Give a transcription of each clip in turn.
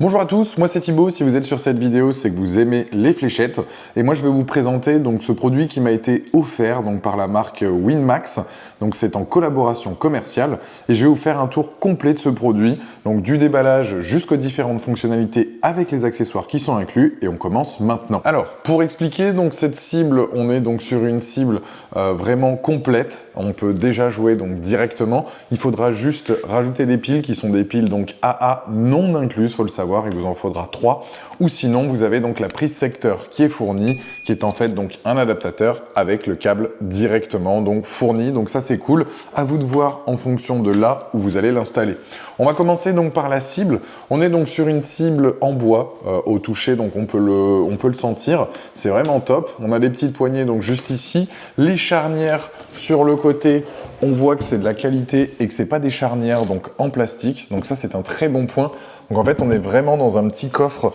Bonjour à tous, moi c'est Thibaut. Si vous êtes sur cette vidéo, c'est que vous aimez les fléchettes. Et moi je vais vous présenter donc ce produit qui m'a été offert donc par la marque Winmax. Donc c'est en collaboration commerciale et je vais vous faire un tour complet de ce produit. Donc du déballage jusqu'aux différentes fonctionnalités avec les accessoires qui sont inclus et on commence maintenant. Alors pour expliquer donc cette cible, on est donc sur une cible vraiment complète. On peut déjà jouer donc directement. Il faudra juste rajouter des piles qui sont des piles donc AA non incluses, faut le savoir. Il vous en faudra 3, ou sinon vous avez donc la prise secteur qui est fournie, qui est en fait donc un adaptateur avec le câble directement donc fourni. Donc ça c'est cool, à vous de voir en fonction de là où vous allez l'installer. On va commencer donc par la cible. On est donc sur une cible en bois au toucher, donc on peut le sentir. C'est vraiment top. On a des petites poignées donc juste ici, les charnières sur le côté. On voit que c'est de la qualité et que c'est pas des charnières donc en plastique. Donc ça c'est un très bon point. Donc en fait on est vraiment dans un petit coffre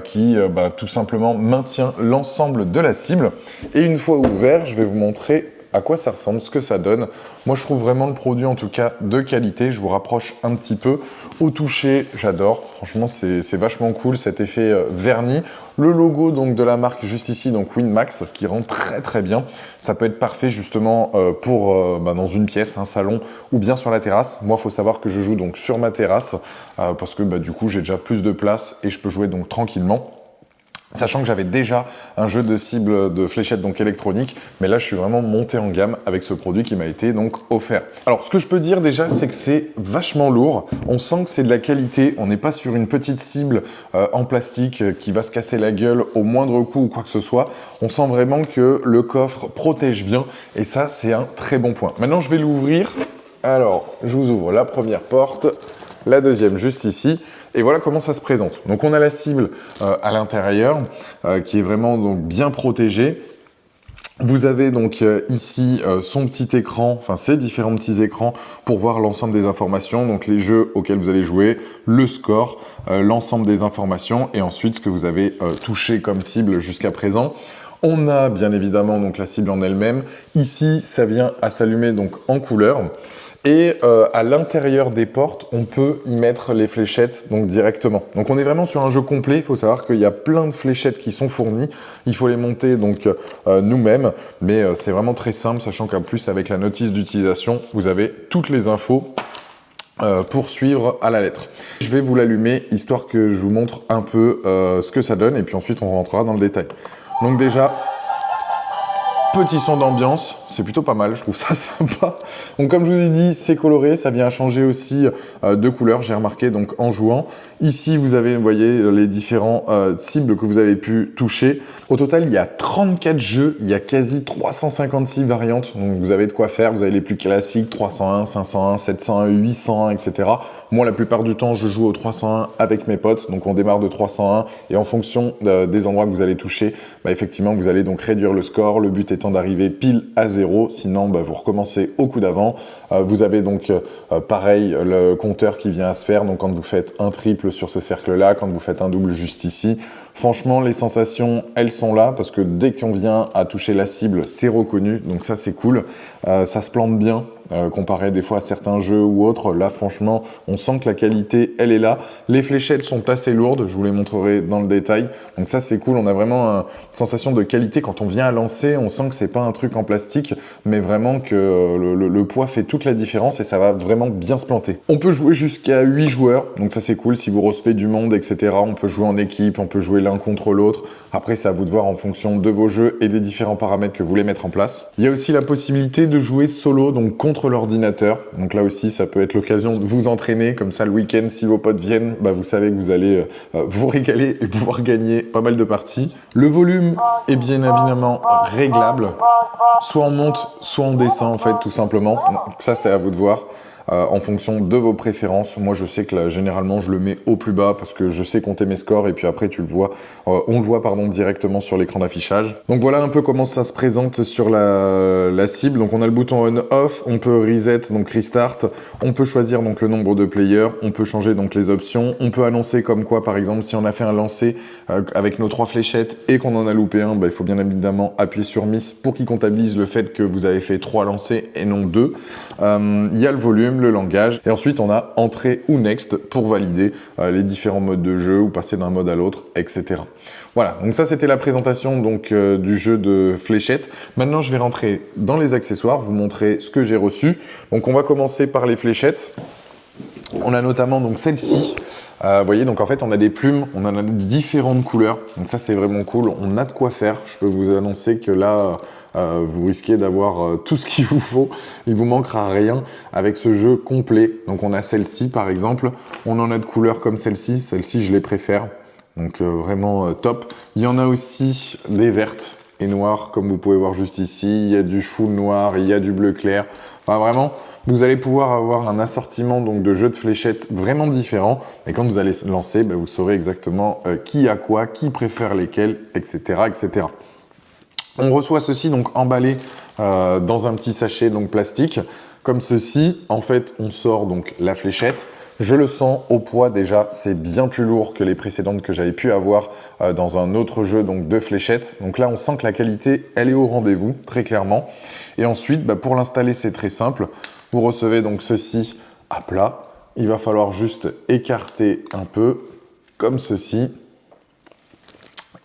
qui tout simplement maintient l'ensemble de la cible. Et une fois ouvert, je vais vous montrer à quoi ça ressemble, ce que ça donne. Moi, je trouve vraiment le produit, en tout cas, de qualité. Je vous rapproche un petit peu. Au toucher, j'adore. Franchement, c'est vachement cool, cet effet verni. Le logo donc de la marque juste ici, donc Winmax, qui rend très très bien. Ça peut être parfait justement pour dans une pièce, un salon ou bien sur la terrasse. Moi, il faut savoir que je joue donc sur ma terrasse parce que du coup, j'ai déjà plus de place et je peux jouer donc tranquillement. Sachant que j'avais déjà un jeu de cible de fléchettes donc électronique, mais là je suis vraiment monté en gamme avec ce produit qui m'a été donc offert. Alors ce que je peux dire déjà, c'est que c'est vachement lourd. On sent que c'est de la qualité. On n'est pas sur une petite cible en plastique qui va se casser la gueule au moindre coup ou quoi que ce soit. On sent vraiment que le coffre protège bien et ça c'est un très bon point. Maintenant je vais l'ouvrir. Alors je vous ouvre la première porte, la deuxième juste ici. Et voilà comment ça se présente. Donc on a la cible à l'intérieur qui est vraiment donc bien protégée. Vous avez donc ici son petit écran, enfin ces différents petits écrans pour voir l'ensemble des informations, donc les jeux auxquels vous allez jouer, le score, l'ensemble des informations et ensuite ce que vous avez touché comme cible jusqu'à présent. On a bien évidemment donc la cible en elle-même. Ici, ça vient à s'allumer donc en couleur. Et à l'intérieur des portes, on peut y mettre les fléchettes donc directement. Donc on est vraiment sur un jeu complet. Il faut savoir qu'il y a plein de fléchettes qui sont fournies. Il faut les monter donc nous-mêmes, mais c'est vraiment très simple, sachant qu'en plus avec la notice d'utilisation, vous avez toutes les infos pour suivre à la lettre. Je vais vous l'allumer histoire que je vous montre un peu ce que ça donne et puis ensuite on rentrera dans le détail. Donc déjà, petit son d'ambiance, c'est plutôt pas mal, je trouve ça sympa. Donc comme je vous ai dit, c'est coloré, ça vient changer aussi de couleur, j'ai remarqué donc en jouant. Ici, vous avez, vous voyez, les différents cibles que vous avez pu toucher. Au total, il y a 34 jeux, il y a quasi 356 variantes. Donc vous avez de quoi faire, vous avez les plus classiques, 301, 501, 701, 801, etc. Moi, la plupart du temps, je joue au 301 avec mes potes. Donc on démarre de 301 et en fonction des endroits que vous allez toucher, effectivement, vous allez donc réduire le score. Le but étant d'arriver pile à 0. Sinon, vous recommencez au coup d'avant. Vous avez donc pareil le compteur qui vient à se faire. Donc quand vous faites un triple sur ce cercle-là, quand vous faites un double juste ici, franchement, les sensations, elles sont là parce que dès qu'on vient à toucher la cible, c'est reconnu. Donc ça, c'est cool. Ça se plante bien. Comparé des fois à certains jeux ou autres, là franchement on sent que la qualité elle est là. Les fléchettes sont assez lourdes, je vous les montrerai dans le détail, donc ça c'est cool. On a vraiment une sensation de qualité quand on vient à lancer. On sent que c'est pas un truc en plastique mais vraiment que le poids fait toute la différence et ça va vraiment bien se planter. On peut jouer jusqu'à 8 joueurs, donc ça c'est cool. Si vous recevez du monde etc, on peut jouer en équipe, on peut jouer l'un contre l'autre. Après c'est à vous de voir en fonction de vos jeux et des différents paramètres que vous voulez mettre en place. Il y a aussi la possibilité de jouer solo, donc contre l'ordinateur. Donc là aussi, ça peut être l'occasion de vous entraîner. Comme ça, le week-end, si vos potes viennent, vous savez que vous allez vous régaler et pouvoir gagner pas mal de parties. Le volume est bien évidemment réglable. Soit on monte, soit on descend, en fait, tout simplement. Donc, ça, c'est à vous de voir. En fonction de vos préférences. Moi, je sais que là, généralement, je le mets au plus bas parce que je sais compter mes scores et puis après, tu le vois, on le voit directement sur l'écran d'affichage. Donc voilà un peu comment ça se présente sur la cible. Donc on a le bouton on/off, on peut reset, donc restart, on peut choisir donc le nombre de players, on peut changer donc les options, on peut annoncer comme quoi, par exemple, si on a fait un lancer avec nos 3 fléchettes et qu'on en a loupé un, il faut bien évidemment appuyer sur Miss pour qu'il comptabilise le fait que vous avez fait 3 lancers et non 2. Il y a le volume. même le langage. Et ensuite, on a entrée ou next pour valider les différents modes de jeu ou passer d'un mode à l'autre, etc. Voilà, donc ça c'était la présentation donc, du jeu de fléchettes. Maintenant, je vais rentrer dans les accessoires, vous montrer ce que j'ai reçu. Donc on va commencer par les fléchettes. On a notamment donc celle-ci, vous voyez, donc en fait on a des plumes, on en a différentes couleurs, donc ça c'est vraiment cool, on a de quoi faire. Je peux vous annoncer que là, vous risquez d'avoir tout ce qu'il vous faut, il vous manquera rien avec ce jeu complet. Donc on a celle-ci par exemple, on en a de couleurs comme celle-ci je les préfère, donc vraiment top. Il y en a aussi des vertes et noires, comme vous pouvez voir juste ici, il y a du full noir, il y a du bleu clair, enfin vraiment, vous allez pouvoir avoir un assortiment donc, de jeux de fléchettes vraiment différents. Et quand vous allez lancer, vous saurez exactement qui a quoi, qui préfère lesquels, etc., etc. On reçoit ceci donc emballé dans un petit sachet donc plastique. Comme ceci, en fait, on sort donc la fléchette. Je le sens au poids déjà, c'est bien plus lourd que les précédentes que j'avais pu avoir dans un autre jeu donc de fléchettes. Donc là, on sent que la qualité, elle est au rendez-vous, très clairement. Et ensuite, pour l'installer, c'est très simple. Vous recevez donc ceci à plat. Il va falloir juste écarter un peu, comme ceci,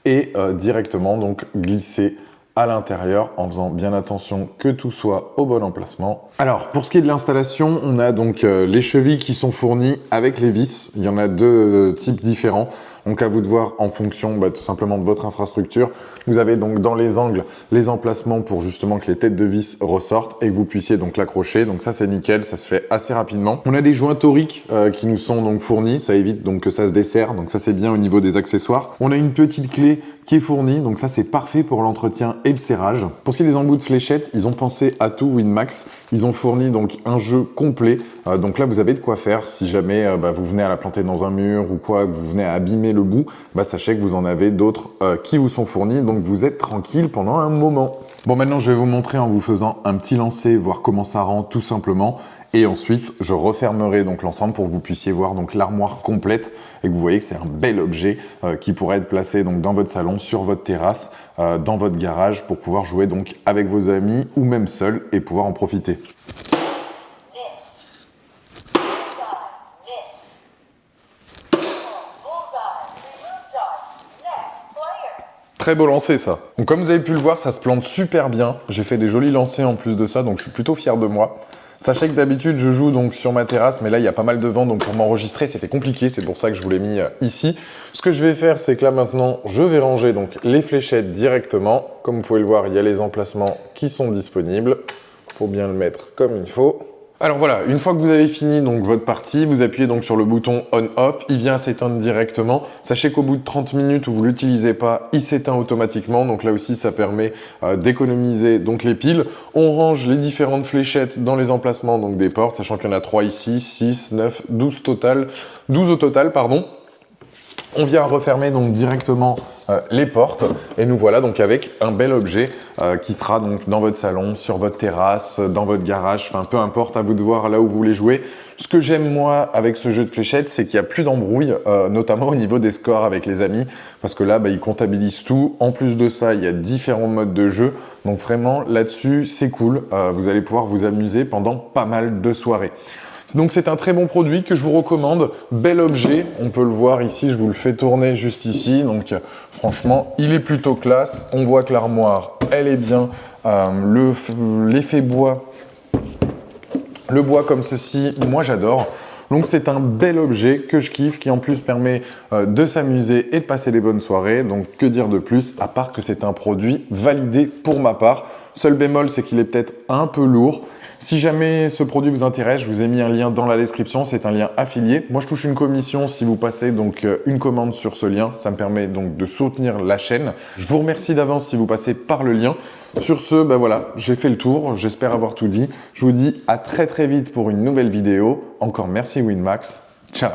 et directement donc glisser à l'intérieur en faisant bien attention que tout soit au bon emplacement. Alors pour ce qui est de l'installation, on a donc les chevilles qui sont fournies avec les vis. Il y en a deux types différents. Donc à vous de voir en fonction tout simplement de votre infrastructure. Vous avez donc dans les angles les emplacements pour justement que les têtes de vis ressortent et que vous puissiez donc l'accrocher. Donc ça c'est nickel, ça se fait assez rapidement. On a des joints toriques qui nous sont donc fournis, ça évite donc que ça se desserre. Donc ça c'est bien au niveau des accessoires. On a une petite clé qui est fournie, donc ça c'est parfait pour l'entretien et le serrage. Pour ce qui est des embouts de fléchettes, ils ont pensé à tout Winmax. Ils ont fourni donc un jeu complet. Donc là vous avez de quoi faire si jamais vous venez à la planter dans un mur ou quoi, que vous venez à abîmer le bout, sachez que vous en avez d'autres qui vous sont fournis, donc vous êtes tranquille pendant un moment. Bon, maintenant je vais vous montrer en vous faisant un petit lancer, voir comment ça rend tout simplement. Et ensuite, je refermerai donc l'ensemble pour que vous puissiez voir donc l'armoire complète et que vous voyez que c'est un bel objet qui pourrait être placé donc dans votre salon, sur votre terrasse, dans votre garage pour pouvoir jouer donc avec vos amis ou même seul et pouvoir en profiter. Très beau lancer ça. Donc comme vous avez pu le voir, ça se plante super bien. J'ai fait des jolis lancers en plus de ça, donc je suis plutôt fier de moi. Sachez que d'habitude je joue donc sur ma terrasse, mais là il y a pas mal de vent, donc pour m'enregistrer c'était compliqué, c'est pour ça que je vous l'ai mis ici. Ce que je vais faire, c'est que là maintenant je vais ranger donc les fléchettes directement. Comme vous pouvez le voir, il y a les emplacements qui sont disponibles. Faut bien le mettre comme il faut. Alors voilà, une fois que vous avez fini donc votre partie, vous appuyez donc sur le bouton on-off, il vient s'éteindre directement. Sachez qu'au bout de 30 minutes où vous l'utilisez pas, il s'éteint automatiquement. Donc là aussi, ça permet d'économiser donc les piles. On range les différentes fléchettes dans les emplacements donc des portes, sachant qu'il y en a 3 ici, 6, 9, 12 au total, pardon. On vient refermer donc directement les portes et nous voilà donc avec un bel objet qui sera donc dans votre salon, sur votre terrasse, dans votre garage, enfin peu importe, à vous de voir là où vous voulez jouer. Ce que j'aime moi avec ce jeu de fléchettes, c'est qu'il n'y a plus d'embrouille, notamment au niveau des scores avec les amis, parce que là, ils comptabilisent tout. En plus de ça, il y a différents modes de jeu, donc vraiment là-dessus, c'est cool. Vous allez pouvoir vous amuser pendant pas mal de soirées. Donc c'est un très bon produit que je vous recommande, bel objet, on peut le voir ici, je vous le fais tourner juste ici, donc franchement il est plutôt classe, on voit que l'armoire elle est bien, l'effet bois, le bois comme ceci, moi j'adore. Donc c'est un bel objet que je kiffe, qui en plus permet de s'amuser et de passer des bonnes soirées, donc que dire de plus, à part que c'est un produit validé pour ma part. Seul bémol, c'est qu'il est peut-être un peu lourd. Si jamais ce produit vous intéresse, je vous ai mis un lien dans la description, c'est un lien affilié. Moi, je touche une commission si vous passez donc une commande sur ce lien. Ça me permet donc de soutenir la chaîne. Je vous remercie d'avance si vous passez par le lien. Sur ce, voilà, j'ai fait le tour. J'espère avoir tout dit. Je vous dis à très très vite pour une nouvelle vidéo. Encore merci Winmax. Ciao.